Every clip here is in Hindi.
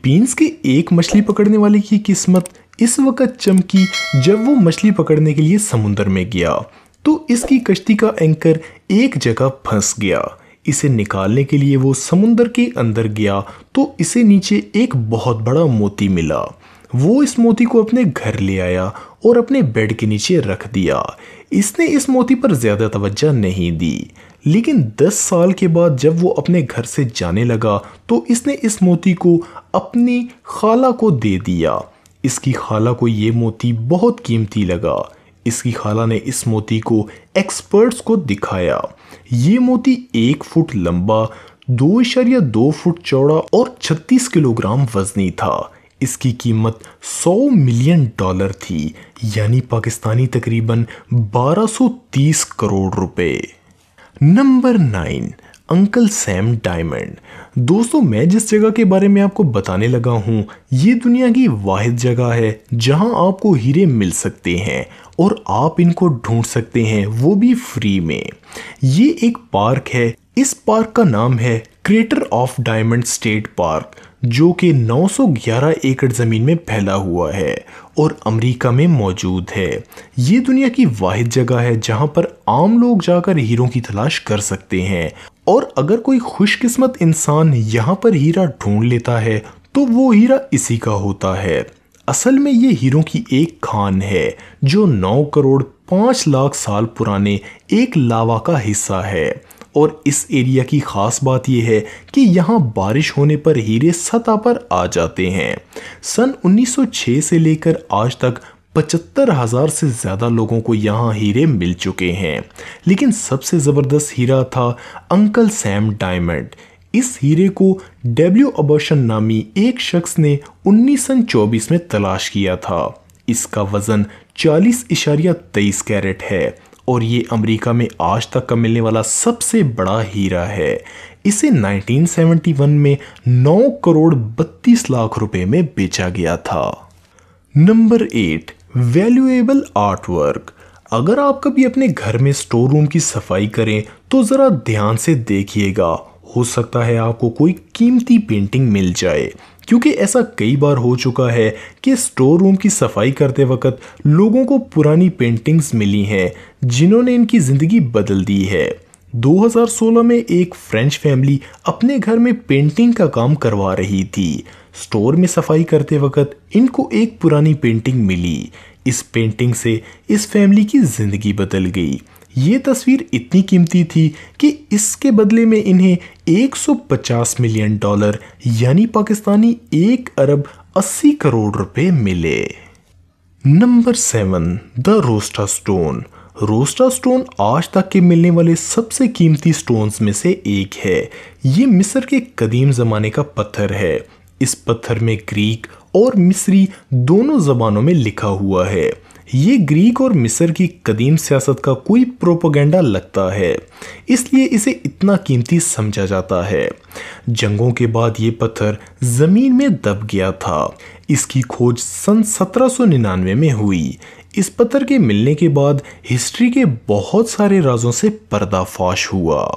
फिलीपींस के एक मछली पकड़ने वाले की किस्मत इस वक्त चमकी जब वो मछली पकड़ने के लिए समुद्र में गया तो इसकी कश्ती का एंकर एक जगह फंस गया। इसे निकालने के लिए वो समुद्र के अंदर गया तो इसे नीचे एक बहुत बड़ा मोती मिला। वो इस मोती को अपने घर ले आया और अपने बेड के नीचे रख दिया। इसने इस मोती पर ज्यादा तवज्जो नहीं दी, लेकिन 10 साल के बाद जब वो अपने घर से जाने लगा तो इसने इस मोती को अपनी खाला को दे दिया। इसकी खाला को ये मोती बहुत कीमती लगा। इसकी खाला ने इस मोती को एक्सपर्ट्स को दिखाया। ये मोती 1 फुट लंबा, 2.2 फुट चौड़ा और 36 किलोग्राम वजनी था। इसकी कीमत $100 मिलियन थी, यानी पाकिस्तानी तकरीबन 1230 करोड़ रुपए। Number 9, uncle Sam diamond. दोस्तों, मैं जिस जगह के बारे में आपको बताने लगा हूं, ये दुनिया की वाहिद जगह है जहां आपको हीरे मिल सकते हैं और आप इनको ढूंढ सकते हैं, वो भी फ्री में। ये एक पार्क है। इस पार्क का नाम है crater of diamond state park, जो कि 911 एकड़ जमीन में फैला हुआ है और अमेरिका में मौजूद है। ये दुनिया की वाहिद जगह है जहां पर आम लोग जाकर हीरों की तलाश कर सकते हैं, और अगर कोई खुशकिस्मत इंसान यहां पर हीरा ढूंढ लेता है तो वो हीरा इसी का होता है। असल में ये हीरों की एक खान है जो 9 करोड़ 5 लाख साल पुराने एक लावा का हिस्सा है। और इस एरिया की खास बात यह है कि यहाँ बारिश होने पर हीरे सतह पर आ जाते हैं। सन 1906 से लेकर आज तक 75,000 से ज़्यादा लोगों को यहाँ हीरे मिल चुके हैं, लेकिन सबसे ज़बरदस्त हीरा था अंकल सैम डायमंड। इस हीरे को डब्ल्यू अबर्शन नामी एक शख्स ने 1924 में तलाश किया था। इसका वजन 40.23 कैरेट है और ये अमेरिका में आज तक का मिलने वाला सबसे बड़ा हीरा है। इसे 1971 में 9 करोड़ 32 लाख रुपए में बेचा गया था। Number 8, valuable art work. अगर आप कभी अपने घर में स्टोर रूम की सफाई करें तो जरा ध्यान से देखिएगा, हो सकता है आपको कोई कीमती पेंटिंग मिल जाए, क्योंकि ऐसा कई बार हो चुका है कि स्टोर रूम की सफाई करते वक्त लोगों को पुरानी पेंटिंग्स मिली हैं जिन्होंने इनकी ज़िंदगी बदल दी है। 2016 में एक फ्रेंच फैमिली अपने घर में पेंटिंग का काम करवा रही थी। स्टोर में सफाई करते वक्त इनको एक पुरानी पेंटिंग मिली। इस पेंटिंग से इस फैमिली की ज़िंदगी बदल गई। ये तस्वीर इतनी कीमती थी कि इसके बदले में इन्हें $150 मिलियन यानी पाकिस्तानी 1 अरब 80 करोड़ रुपए मिले। Number 7, the Rosetta Stone. Rosetta Stone आज तक के मिलने वाले सबसे कीमती स्टोन्स में से एक है। ये मिस्र के कदीम ज़माने का पत्थर है। इस पत्थर में ग्रीक और मिस्री दोनों ज़बानों में लिखा हुआ है। ये ग्रीक और मिस्र की कदीम सियासत का कोई प्रोपेगेंडा लगता है, इसलिए इसे इतना कीमती समझा जाता है। जंगों के बाद ये पत्थर ज़मीन में दब गया था। इसकी खोज सन 1799 में हुई। इस पत्थर के मिलने के बाद हिस्ट्री के बहुत सारे राजों से पर्दाफाश हुआ।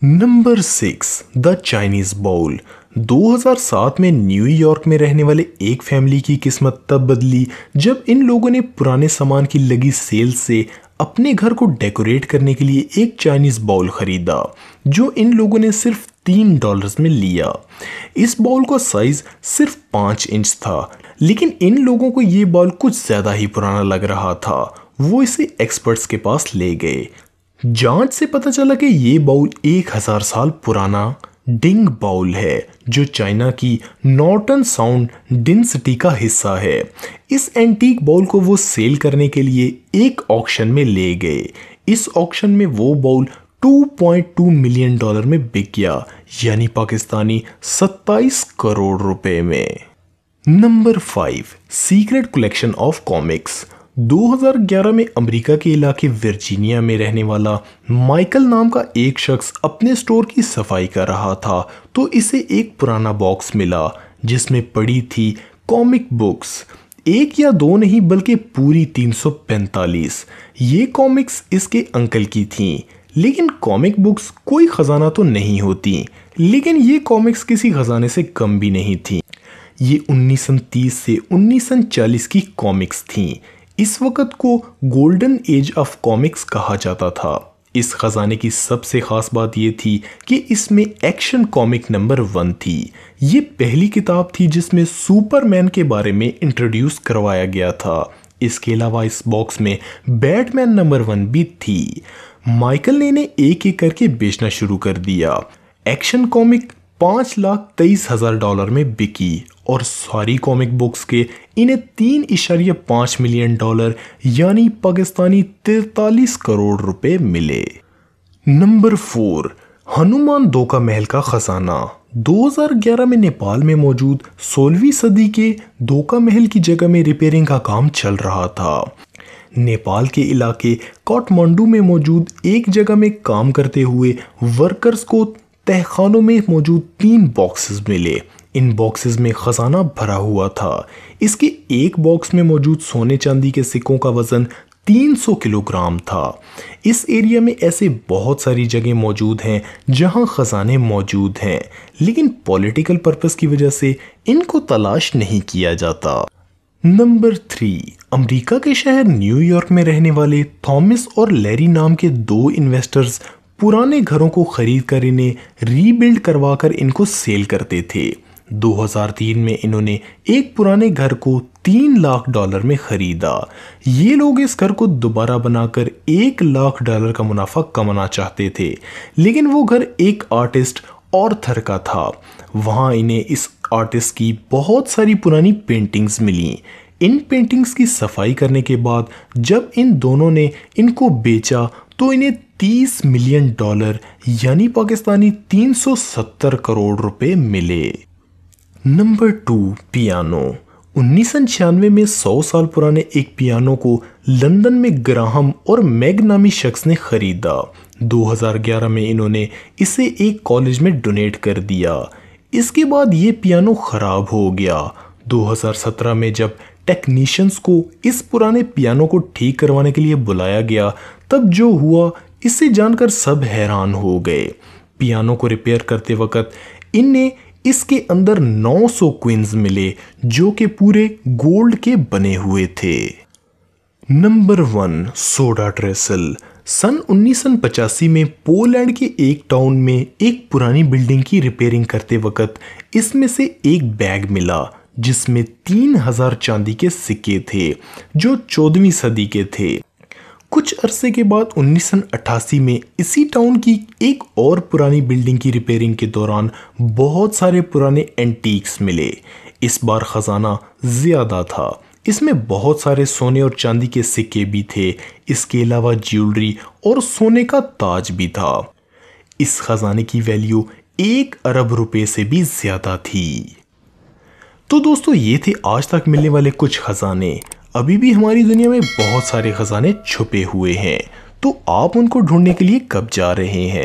Number 6, the Chinese bowl. 2007 में न्यूयॉर्क में रहने वाले एक फैमिली की किस्मत तब बदली जब इन लोगों ने पुराने सामान की लगी सेल से अपने घर को डेकोरेट करने के लिए एक चाइनीज बाउल खरीदा, जो इन लोगों ने सिर्फ $3 में लिया। इस बाउल का साइज सिर्फ 5 इंच था, लेकिन इन लोगों को ये बाउल कुछ ज्यादा ही पुराना लग रहा था। वो इसे एक्सपर्ट्स के पास ले गए। जांच से पता चला कि ये बाउल 1000 साल पुराना डिंग बाउल है, जो चाइना की नॉर्टन साउंड डिंसिटी का हिस्सा है। इस एंटीक बाउल को वो सेल करने के लिए एक ऑक्शन में ले गए। इस ऑक्शन में वो बाउल $2.2 मिलियन में बिक गया, यानी पाकिस्तानी 27 करोड़ रुपए में। Number 5, secret collection of comics. 2011 में अमेरिका के इलाके वर्जीनिया में रहने वाला माइकल नाम का एक शख्स अपने स्टोर की सफाई कर रहा था तो इसे एक पुराना बॉक्स मिला जिसमें पड़ी थी कॉमिक बुक्स। 1 या 2 नहीं बल्कि पूरी 345। ये कॉमिक्स इसके अंकल की थीं। लेकिन कॉमिक बुक्स कोई खजाना तो नहीं होती, लेकिन ये कॉमिक्स किसी खजाने से कम भी नहीं थी। ये 1930 से 1940 की कॉमिक्स थीं। इस वक्त को गोल्डन एज ऑफ कॉमिक्स कहा जाता था। इस खजाने की सबसे खास बात यह थी कि इसमें एक्शन कॉमिक नंबर 1 थी। ये पहली किताब थी जिसमें सुपरमैन के बारे में इंट्रोड्यूस करवाया गया था। इसके अलावा इस बॉक्स में बैटमैन नंबर 1 भी थी। माइकल ने इन्हें एक एक करके बेचना शुरू कर दिया। एक्शन कॉमिक $5,23,000 में बिकी और सारी कॉमिक बुक्स के इन्हें $3.5 मिलियन यानी पाकिस्तानी 43 करोड़ रुपए मिले। नंबर 4, हनुमान दोका महल का खजाना। 2011 में नेपाल में मौजूद 16वीं सदी के दोका महल की जगह में रिपेयरिंग का काम चल रहा था। नेपाल के इलाके काठमांडू में मौजूद एक जगह में काम करते हुए वर्कर्स को तहखानों में मौजूद 3 बॉक्सेस मिले। इन बॉक्सेस में खजाना भरा हुआ था। इसके एक बॉक्स में मौजूद सोने चांदी के सिक्कों का वजन 300 किलोग्राम था। इस एरिया में ऐसे बहुत सारी जगह मौजूद हैं जहां खजाने मौजूद हैं, लेकिन पॉलिटिकल पर्पस की वजह से इनको तलाश नहीं किया जाता। नंबर 3, अमेरिका के शहर न्यूयॉर्क में रहने वाले थॉमस और लैरी नाम के 2 इन्वेस्टर्स पुराने घरों को खरीद कर इन्हें रीबिल्ड करवाकर इनको सेल करते थे। 2003 में इन्होंने एक पुराने घर को $3 लाख में खरीदा। ये लोग इस घर को दोबारा बनाकर $1 लाख का मुनाफा कमाना चाहते थे, लेकिन वो घर एक आर्टिस्ट ऑर्थर का था। वहां इन्हें इस आर्टिस्ट की बहुत सारी पुरानी पेंटिंग्स मिली। इन पेंटिंग्स की सफाई करने के बाद जब इन दोनों ने इनको बेचा तो इन्हें $30 मिलियन यानी पाकिस्तानी 370 करोड़ रुपए मिले। Number 2, piano. 1996 में 100 साल पुराने एक पियानो को लंदन में ग्राहम और मैग नामी शख्स ने खरीदा। 2011 में इन्होंने इसे एक कॉलेज में डोनेट कर दिया। इसके बाद ये पियानो खराब हो गया। 2017 में जब टेक्नीशियंस को इस पुराने पियानो को ठीक करवाने के लिए बुलाया गया, तब जो हुआ इससे जानकर सब हैरान हो गए। पियानो को रिपेयर करते वक्त इन्हें इसके अंदर 900 क्विंस मिले जो कि पूरे गोल्ड के बने हुए थे। Number 1, soda ट्रेसल। सन 1985 में पोलैंड के एक टाउन में एक पुरानी बिल्डिंग की रिपेयरिंग करते वक्त इसमें से एक बैग मिला जिसमें 3000 चांदी के सिक्के थे जो 14वीं सदी के थे। कुछ अरसे के बाद 1988 में इसी टाउन की एक और पुरानी बिल्डिंग की रिपेयरिंग के दौरान बहुत सारे पुराने एंटीक्स मिले। इस बार खजाना ज्यादा था। इसमें बहुत सारे सोने और चांदी के सिक्के भी थे। इसके अलावा ज्वेलरी और सोने का ताज भी था। इस खजाने की वैल्यू 1 अरब रुपए से भी ज्यादा थी। तो दोस्तों, ये थे आज तक मिलने वाले कुछ खजाने। अभी भी हमारी दुनिया में बहुत सारे खजाने छुपे हुए हैं, तो आप उनको ढूंढने के लिए कब जा रहे हैं?